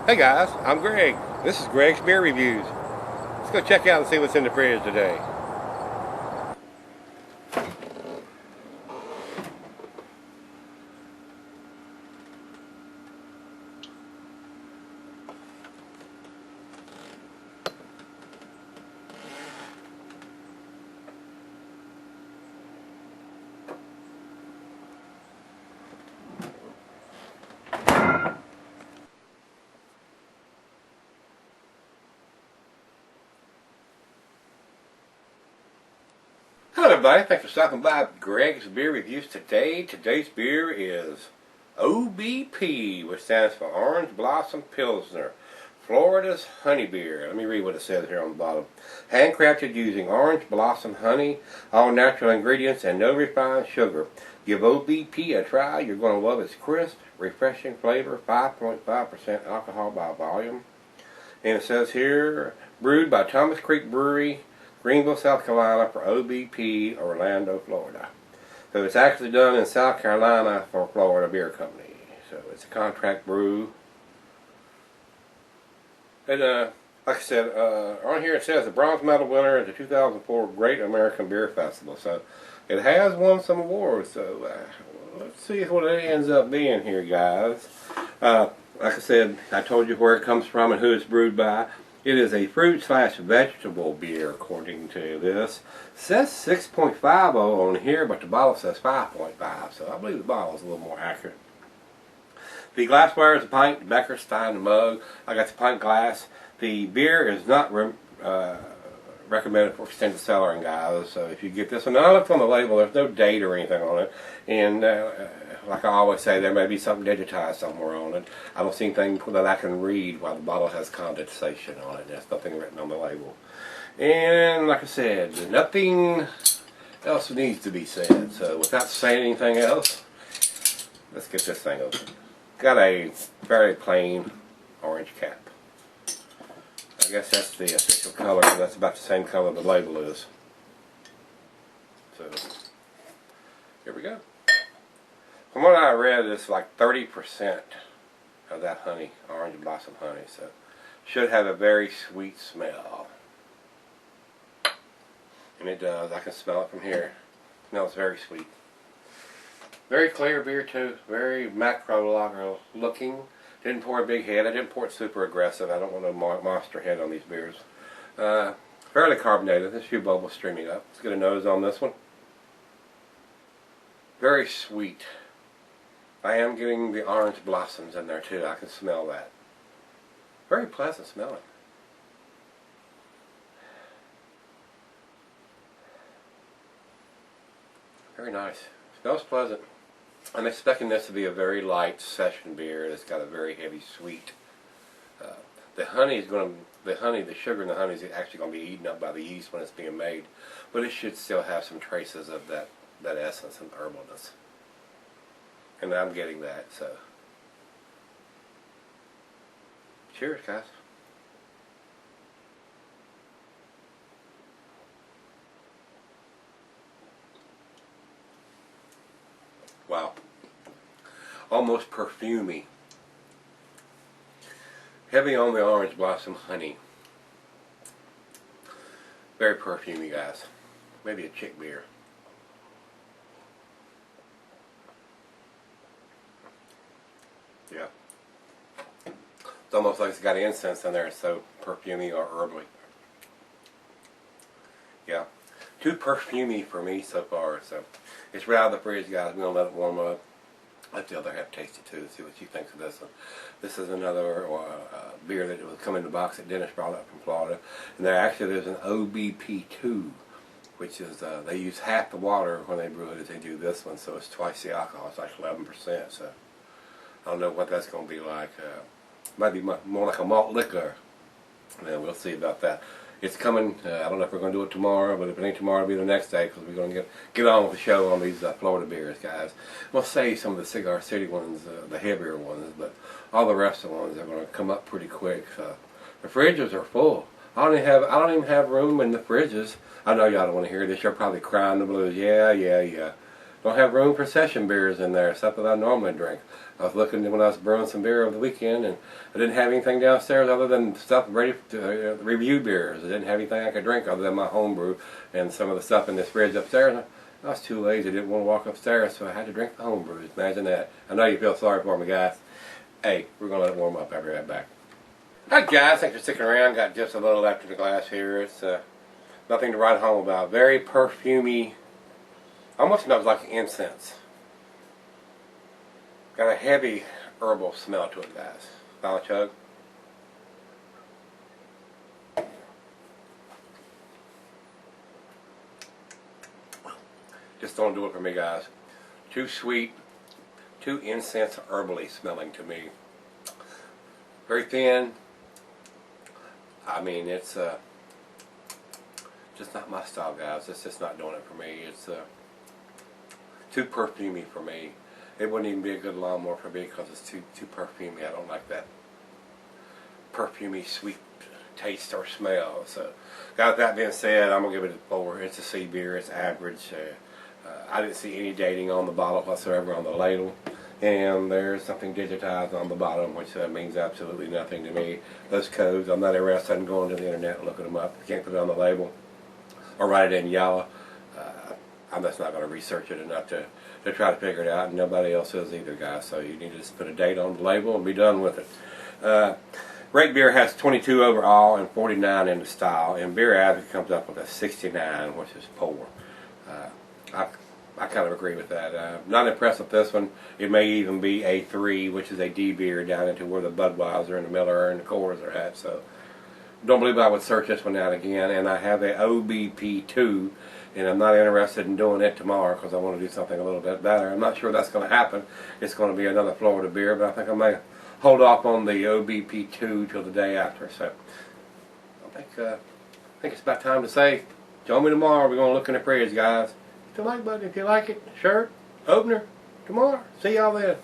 Hey guys, I'm Greg. This is Greg's Beer Reviews. Let's go check out and see what's in the fridge today. Hello everybody, thanks for stopping by Greg's Beer Reviews today. Today's beer is OBP, which stands for Orange Blossom Pilsner, Florida's honey beer. Let me read what it says here on the bottom. Handcrafted using orange blossom honey, all natural ingredients and no refined sugar. Give OBP a try. You're going to love its crisp, refreshing flavor, 5.5% alcohol by volume. And it says here, brewed by Thomas Creek Brewery, Greenville, South Carolina for OBP, Orlando, Florida. So it's actually done in South Carolina for Florida Beer Company. So it's a contract brew. And like I said, on here it says the bronze medal winner at the 2004 Great American Beer Festival. So it has won some awards. So let's see what it ends up being here, guys. Like I said, I told you where it comes from and who it's brewed by. It is a fruit/vegetable beer, according to this. It says 6.50 on here, but the bottle says 5.5, so I believe the bottle is a little more accurate. The glassware is a pint, the becker, stein, the mug. I got the pint glass. The beer is not recommended for extended cellaring, guys, so if you get this one, I looked on the label, there's no date or anything on it, and like I always say, there may be something digitized somewhere on it. I don't see anything that I can read while the bottle has condensation on it. There's nothing written on the label. And like I said, nothing else needs to be said. So without saying anything else, let's get this thing open. Got a very plain orange cap. I guess that's the official color. That's about the same color the label is. So here we go. From what I read, it's like 30% of that honey, orange blossom honey, so should have a very sweet smell. And it does. I can smell it from here. It smells very sweet. Very clear beer too. Very macro lager looking. Didn't pour a big head. I didn't pour it super aggressive. I don't want a monster head on these beers. Fairly carbonated. There's a few bubbles streaming up. Let's get a nose on this one. Very sweet. I am getting the orange blossoms in there too. I can smell that. Very pleasant smelling. Very nice. Smells pleasant. I'm expecting this to be a very light session beer that's got a very heavy sweet. The honey is going to, the sugar in the honey is actually going to be eaten up by the yeast when it's being made, but it should still have some traces of that essence and herbalness. And I'm getting that, so. Cheers, guys. Wow. Almost perfumey. Heavy on the orange blossom honey. Very perfumey, guys. Maybe a chick beer. Yeah. It's almost like it's got incense in there. It's so perfumey or herbally. Yeah. Too perfumey for me so far. So it's right out of the fridge, guys. We're going to let it warm up. Let the other half taste it too. See what you think of this one. This is another beer that will come in the box that Dennis brought up from Florida. And there's an OBP2, which is, they use half the water when they brew it as they do this one. So it's twice the alcohol. It's like 11%. So I don't know what that's going to be like. Might be more like a malt liquor. And we'll see about that. It's coming. I don't know if we're going to do it tomorrow, but if it ain't tomorrow, it'll be the next day because we're going to get on with the show on these Florida beers, guys. We'll save some of the Cigar City ones, the heavier ones, but all the rest of the ones are going to come up pretty quick. So the fridges are full. I don't even have room in the fridges. I know y'all don't want to hear this. You're probably crying the blues. Yeah. don't have room for session beers in there, stuff that I normally drink. I was looking when I was brewing some beer over the weekend, and I didn't have anything downstairs other than stuff ready to review beers. I didn't have anything I could drink other than my home brew and some of the stuff in this fridge upstairs. I was too lazy, didn't want to walk upstairs, so I had to drink the home brews. Imagine that. I know you feel sorry for me, guys. Hey, we're going to let it warm up. I'll be right back. Hi, guys. Thanks for sticking around. Got just a little left in the glass here. It's nothing to write home about. Very perfumey. Almost smells like incense. Got a heavy herbal smell to it, guys. Final chug. Just don't do it for me, guys. Too sweet, too incense herbally smelling to me. Very thin. I mean, it's just not my style, guys. It's just not doing it for me. It's too perfumey for me. It wouldn't even be a good lawnmower for me because it's too perfumey. I don't like that perfumey, sweet taste or smell. So, got that being said, I'm gonna give it a 4. It's a C beer. It's average. I didn't see any dating on the bottle whatsoever on the label, and there's something digitized on the bottom, which means absolutely nothing to me. Those codes, I'm not interested in going to the internet and looking them up. You can't put it on the label or write it in yellow. I'm just not going to research it enough to try to figure it out, and nobody else is either, guys. So you need to just put a date on the label and be done with it. Great Beer has 22 overall and 49 in the style, and Beer Advocate comes up with a 69, which is poor. I kind of agree with that. Not impressed with this one. It may even be a 3, which is a D beer down into where the Budweiser and the Miller and the Coors are at. So don't believe I would search this one out again. And I have a OBP2, and I'm not interested in doing it tomorrow because I want to do something a little bit better. I'm not sure that's going to happen. It's going to be another Florida beer, but I think I may hold off on the OBP2 till the day after. So I think it's about time to say, join me tomorrow. We're going to look in the fridge, guys. Hit the like button if you like it. Shirt, opener, tomorrow. See y'all then.